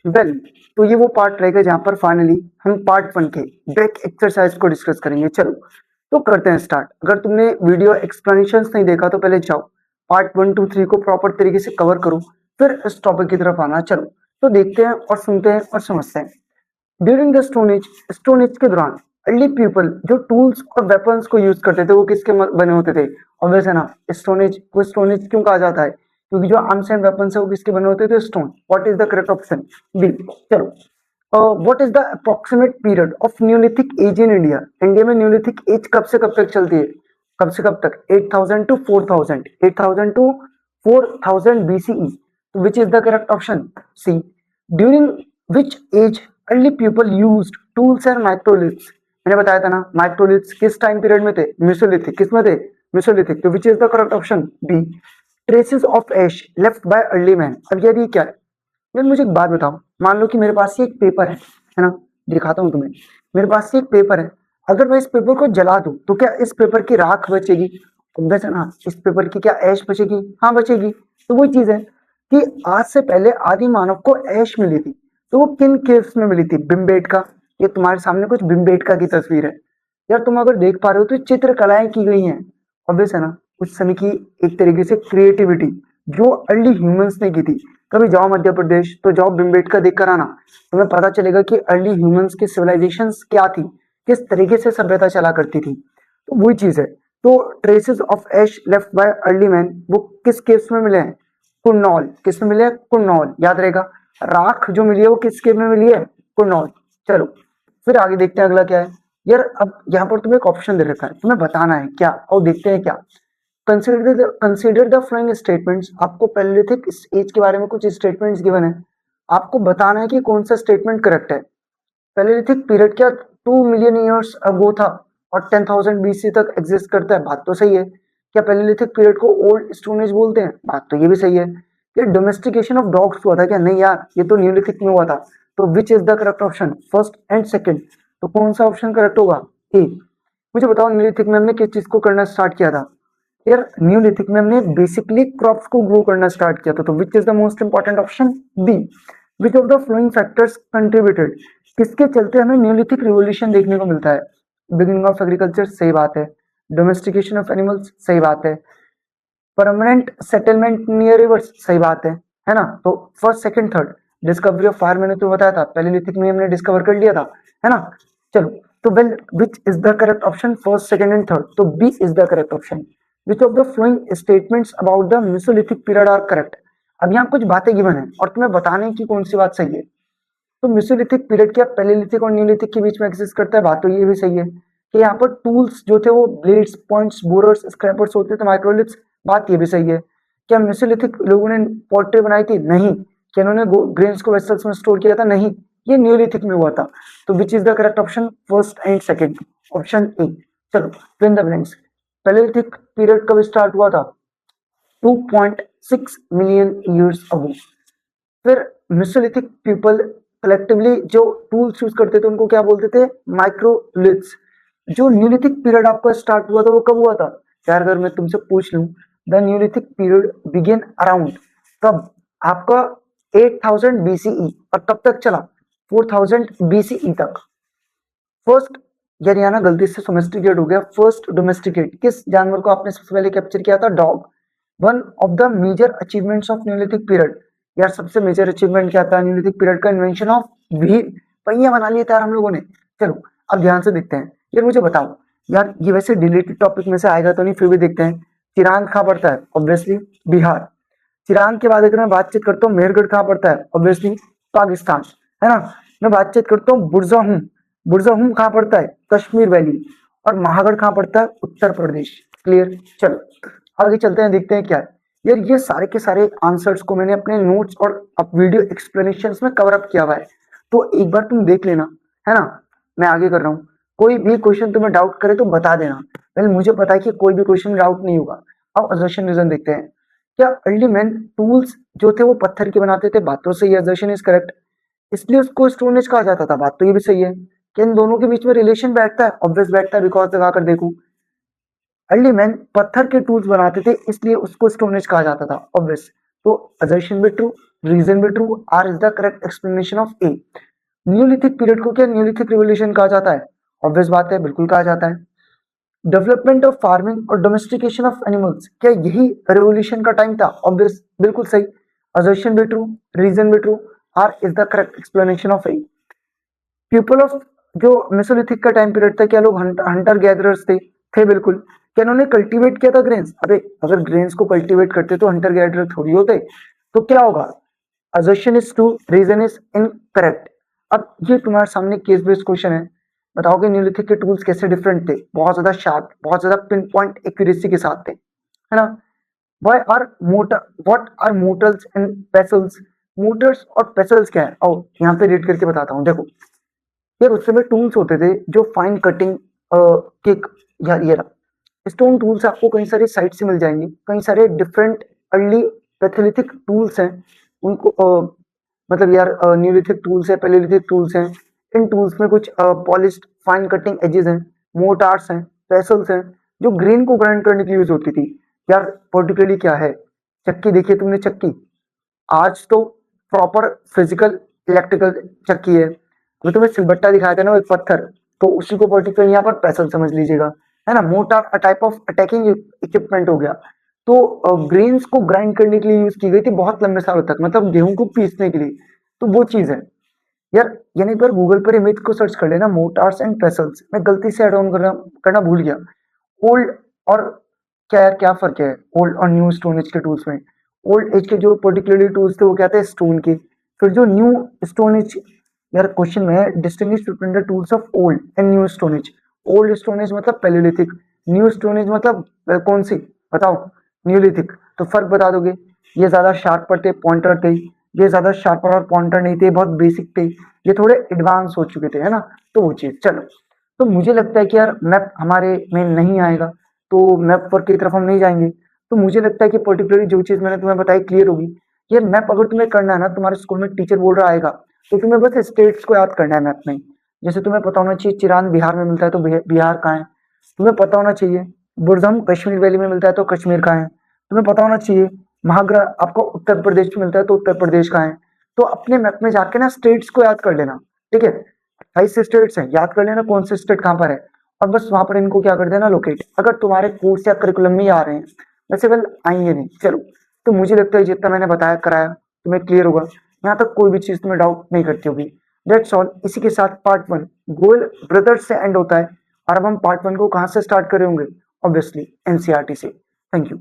Well तो ये वो पार्ट रहेगा जहाँ पर फाइनली हम पार्ट 1 के बैक एक्सरसाइज को डिस्कस करेंगे। चलो तो करते हैं स्टार्ट। अगर तुमने वीडियो एक्सप्लेनेशंस नहीं देखा तो पहले जाओ पार्ट 1 2 3 को प्रॉपर तरीके से कवर करो, फिर इस टॉपिक की तरफ आना। चलो तो देखते हैं और सुनते हैं और समझते हैं। ड्यूरिंग द स्टोन एज के दौरान अर्ली पीपल जो टूल्स और वेपन्स को यूज करते थे वो किसके बने होते थे? ऑब्वियस है ना, स्टोन एज को स्टोन एज क्यों कहा जाता है? क्योंकि जो आर्म्स एंड वेपन्स है वो किसके बने होते थे? Stone. What is the correct option? B. चलो what is the approximate period of Neolithic age in India? India में न्यूलिथिक एज कब से कब तक चलती है? कब से कब तक? 8000 to 4000, 8000 to 4000 BCE। Which is the correct option? C. During which age early people used tools and microliths? मैंने बताया था ना, माइक्रोलिथ्स किस टाइम पीरियड में थे? मेसोलिथिक। किस में थे? मेसोलिथिक। तो which is the correct option? B. Traces of ash left by early man. अब यार ये क्या है? यार मुझे एक बात बताओ, मान लो कि मेरे पास ये एक पेपर है ना, दिखाता हूँ तुम्हें। मेरे पास ये एक पेपर है, अगर मैं इस पेपर को जला दूं तो क्या इस पेपर की राख बचेगी? ऑब्वियस है ना, इस पेपर की क्या ऐश बचेगी? हाँ बचेगी। तो वही चीज है कि आज से पहले आदि मानव को ऐश मिली थी, तो वो किन केव्स में मिली थी? भिमबेटका। ये तुम्हारे सामने कुछ भिमबेटका की तस्वीर है। यार तुम अगर देख पा रहे हो तो चित्रकलाएं की गई हैं। ऑब्वियस है ना, उस समय की एक तरीके से क्रिएटिविटी जो अर्ली ह्यूमंस ने की थी। कभी जाओ मध्य प्रदेश तो जाओ भिमबेटका देख कर आना, तुम्हें पता चलेगा कि अर्ली ह्यूमंस की सिविलाइजेशंस क्या थी, किस तरीके से सभ्यता चला करती थी। तो वही चीज है। तो traces of ash left by early man वो किस केव्स में मिले हैं? कुन्नौल। किस में मिले हैं? कुन्नौल। याद रहेगा। राख जो मिली है वो किस केव में मिली है? कुन्नौल। चलो फिर आगे देखते हैं अगला क्या है। यार अब यहाँ पर तुम्हें एक ऑप्शन दे रखा है, तुम्हें बताना है क्या, और देखते हैं क्या। Consider the following statements. आपको पैलियोलिथिक एज के बारे में कुछ स्टेटमेंट्स गिवन है, आपको बताना है कि कौन सा स्टेटमेंट करेक्ट है। पैलियोलिथिक पीरियड क्या 2 मिलियन ईयर्स अगो था और 10,000 BC तक एग्जिस्ट करता है? बात तो सही है। क्या पैलियोलिथिक पीरियड को ओल्ड स्टोन एज बोलते हैं? बात तो ये भी सही है। क्या डोमेस्टिकेशन ऑफ डॉग्स हुआ था क्या? नहीं यार, ये तो न्यूलिथिक में हुआ था। तो which is the correct option? First and second. तो कौन सा ऑप्शन करेक्ट होगा? ए। मुझे बताओ न्यूलिथिक में हमने किस चीज को करना स्टार्ट किया था? यार न्यूलिथिक में हमने बेसिकली क्रॉप्स को ग्रो करना स्टार्ट किया था। तो which is the most important option? B. Which of the following factors contributed? किसके चलते हमें न्यूलिथिक रिवोल्यूशन देखने को मिलता है? बिगिनिंग ऑफ एग्रीकल्चर, सही बात है। डोमेस्टिकेशन ऑफ एनिमल्स, सही बात है। परमानेंट सेटलमेंट नियर रिवर्स, सही बात है ना। तो first second third. Discovery of fire मैंने तो बताया था, पैलियोलिथिक में हमने डिस्कवर कर लिया था, है ना। चलो तो well which is the correct option? First second and third. तो B is the correct option. Which of the following statements about the Mesolithic period are correct? अब यहाँ कुछ बातें गिवन है और तुम्हें बताने की कौन सी बात सही है। तो मेसोलिथिक पीरियड क्या पैलियोलिथिक और न्यूलिथिक के बीच में एग्जिस्ट करता है? बात तो ये भी सही है कि यहाँ पर टूल्स जो थे वो ब्लेड्स, पॉइंट्स, बोरर्स, स्क्रैपर्स होते थे, माइक्रोलिथ्स। बात ये भी सही है। क्या मेसोलिथिक लोगों ने पोर्ट्रे बनाई थी? नहीं। क्या उन्होंने ग्रेन्स को वेसल्स में स्टोर किया था? नहीं। ये न्यूलिथिक में हुआ था। तो which is the correct option? First and second, option A. चलो fill in the blanks. Palaeolithic period कब स्टार्ट हुआ था? 2.6 मिलियन ईयर्स अगो। फिर मेसोलिथिक पीपल कलेक्टिवली जो टूल्स यूज करते थे उनको क्या बोलते थे? माइक्रोलिथ्स। जो न्यूलिथिक पीरियड आपका स्टार्ट हुआ था वो कब हुआ था? यार अगर मैं तुमसे पूछ लूं the Neolithic period begin around कब? आपका 8000 BCE और कब तक चला? 4000 BCE तक। फर्स्ट, यार यहाँ ना गलती से डोमेस्टिकेट हो गया। फर्स्ट डोमेस्टिकेट किस जानवर को आपने सबसे पहले कैप्चर किया था? Dog. One of the major achievements of neolithic period. यार सबसे मेजर अचीवमेंट क्या था न्यूलिथिक पीरियड का? Invention of wheel. पहिया बना लिया था हम लोगों ने। चलो अब ध्यान से देखते हैं। यार मुझे बताओ, यार ये वैसे डिलीटेड टॉपिक में से आएगा तो नहीं, फिर भी देखते हैं। चिरांद कहाँ पड़ता है? ऑब्वियसली बिहार। चिरांद के बाद अगर मैं बातचीत करता हूँ मेहरगढ़ कहाँ पड़ता है? ऑब्वियसली पाकिस्तान, है ना। मैं बातचीत करता हूँ बुरजाहूम। बुरजाहूम कहाँ पड़ता है? कश्मीर वैली। और महागढ़ कहाँ पड़ता है? उत्तर प्रदेश। क्लियर। चलो आगे चलते हैं, देखते हैं क्या है। यार ये सारे के सारे आंसर्स को मैंने अपने नोट्स और वीडियो एक्सप्लेनेशंस में कवर अप किया हुआ है, तो एक बार तुम देख लेना, है ना। मैं आगे कर रहा हूँ। कोई भी क्वेश्चन तुम्हें डाउट करे तो बता देना। वेल मुझे पता है कि कोई भी क्वेश्चन डाउट नहीं होगा। अब असर्शन रीजन देखते हैं। क्या अर्ली मैन टूल्स जो थे वो पत्थर के बनाते थे? बात तो सही है, असर्शन इज करेक्ट। इसलिए उसको स्टोन एज कहा जाता था? बात तो ये भी सही है। क्या इन दोनों के बीच में रिलेशन बैठता है? ऑब्वियस बैठता है, बिकॉज लगाकर देखो। अर्ली मैन पत्थर के टूल्स बनाते थे इसलिए उसको स्टोन एज कहा जाता था, ऑब्वियस। तो असर्शन भी ट्रू। रीजन भी true, R is the correct explanation of A. Neolithic period को क्या न्यूलिथिक रिवोल्यूशन कहा जाता है? ऑब्वियस बात है, बिल्कुल कहा जाता है। डेवलपमेंट ऑफ फार्मिंग और डोमेस्टिकेशन ऑफ एनिमल्स, क्या यही रिवोल्यूशन का टाइम था? ऑब्वियस, बिल्कुल सही। असर्शन भी ट्रू, रीजन भी true, R is the correct explanation of A. People of जो मेसोलिथिक का टाइम पीरियड था, क्या लोग हंटर गैदरर्स थे बिल्कुल। क्या उन्होंने कल्टीवेट किया था ग्रेन्स? अबे अगर ग्रेन्स को कल्टीवेट करते तो हंटर गैदरर थोड़ी होते, तो क्या होगा? Assertion is true, reason is incorrect. अब ये तुम्हारे सामने केस बेस्ड क्वेश्चन है, बताओगे न्यूलिथिक के टूल्स कैसे डिफरेंट थे? बहुत ज्यादा शार्प, बहुत ज्यादा पिन पॉइंट एक्यूरेसी के साथ थे, है ना? Why are motor what are motors and pestles? Mortars और पेसल्स क्या है? आओ यहाँ पे रीड करके बताता हूँ। देखो यार, उस समय टूल्स होते थे जो फाइन कटिंग के, यार ये रहा स्टोन टूल्स, आपको कई सारी साइट से मिल जाएंगे। कई सारे डिफरेंट अर्ली पैथोलिथिक टूल्स हैं, उनको मतलब यार न्यूलिथिक टूल्स है, पैलेलिथिक टूल्स हैं। इन टूल्स में कुछ पॉलिश्ड फाइन कटिंग एजेस हैं, मोटार्स हैं, पेसल्स हैं, जो ग्रेन को ग्राइंड करने के लिए यूज होती थी। यार पर्टिकुलरली क्या है? चक्की देखिए तुमने, चक्की आज तो प्रॉपर फिजिकल इलेक्ट्रिकल चक्की है। अभी तुम्हें सिलबट्टा दिखाया था ना, एक पत्थर, तो उसी को पर्टिकुलर यहाँ पर पैसल समझ लीजिएगा, है ना? Motor type of attacking equipment हो गया। तो ग्रेन्स को ग्राइंड करने के लिए यूज की गई थी बहुत लंबे सालों तक, मतलब गेहूं को पीसने के लिए। तो वो चीज है यार। यानी एक बार गूगल पर इमेज को सर्च कर लेना, मोटार्स एंड पेसल्स। मैं गलती से एड ऑन करना भूल गया। ओल्ड और क्या यार, क्या फर्क है ओल्ड और न्यू स्टोन एज के टूल्स में? ओल्ड एज के जो पर्टिकुलरली टूल्स थे वो क्या थे? स्टोन के। फिर जो न्यू स्टोन एज, यार क्वेश्चन में है distinguish between the tools of old and new stone age. Old stone age मतलब पैलेलिथिक, न्यू स्टोन एज मतलब कौन सी? बताओ। न्यूलिथिक। तो फर्क बता दोगे? ये ज्यादा शार्पर थे, पॉइंटर थे। ये ज्यादा शार्पर और पॉइंटर नहीं थे, बहुत बेसिक थे। ये थोड़े एडवांस हो चुके थे, है ना? तो वो चीज। चलो, तो मुझे लगता है कि यार मैप हमारे में नहीं आएगा, तो मैप वर्क की तरफ हम नहीं जाएंगे। तो मुझे लगता है कि पर्टिकुलरली जो चीज मैंने तुम्हें बताई क्लियर होगी। ये मैप अगर तुम्हें करना है ना, तुम्हारे स्कूल में टीचर बोल रहा आएगा, तो तुम्हें बस स्टेट्स को याद करना है मैप में। जैसे तुम्हें पता होना चाहिए चिरान बिहार में मिलता है, तो बिहार कहाँ है? तुम्हें पता होना चाहिए बुरजम कश्मीर वैली में मिलता है, तो कश्मीर कहाँ है? तुम्हें पता होना चाहिए महाग्रा आपको उत्तर प्रदेश में मिलता है, तो उत्तर प्रदेश कहाँ है? तो अपने मैप में जाके ना स्टेट्स को याद कर लेना, ठीक है? 28 स्टेट्स हैं, याद कर लेना कौन से स्टेट कहाँ पर है, और बस वहां पर इनको क्या कर देना, लोकेट। अगर तुम्हारे कोर्स या करिकुलम में ही आ रहे हैं, वैसे वेल आएंगे नहीं। चलो, तो मुझे लगता है जितना मैंने बताया कराया तुम्हें क्लियर होगा। यहाँ तक कोई भी चीज तुम्हें डाउट नहीं करती होगी। That's all. इसी के साथ पार्ट 1 गोयल ब्रदर्स से एंड होता है। और अब हम पार्ट 1 को कहाँ से स्टार्ट करे होंगे? ऑब्वियसली एनसीईआरटी से। Thank you.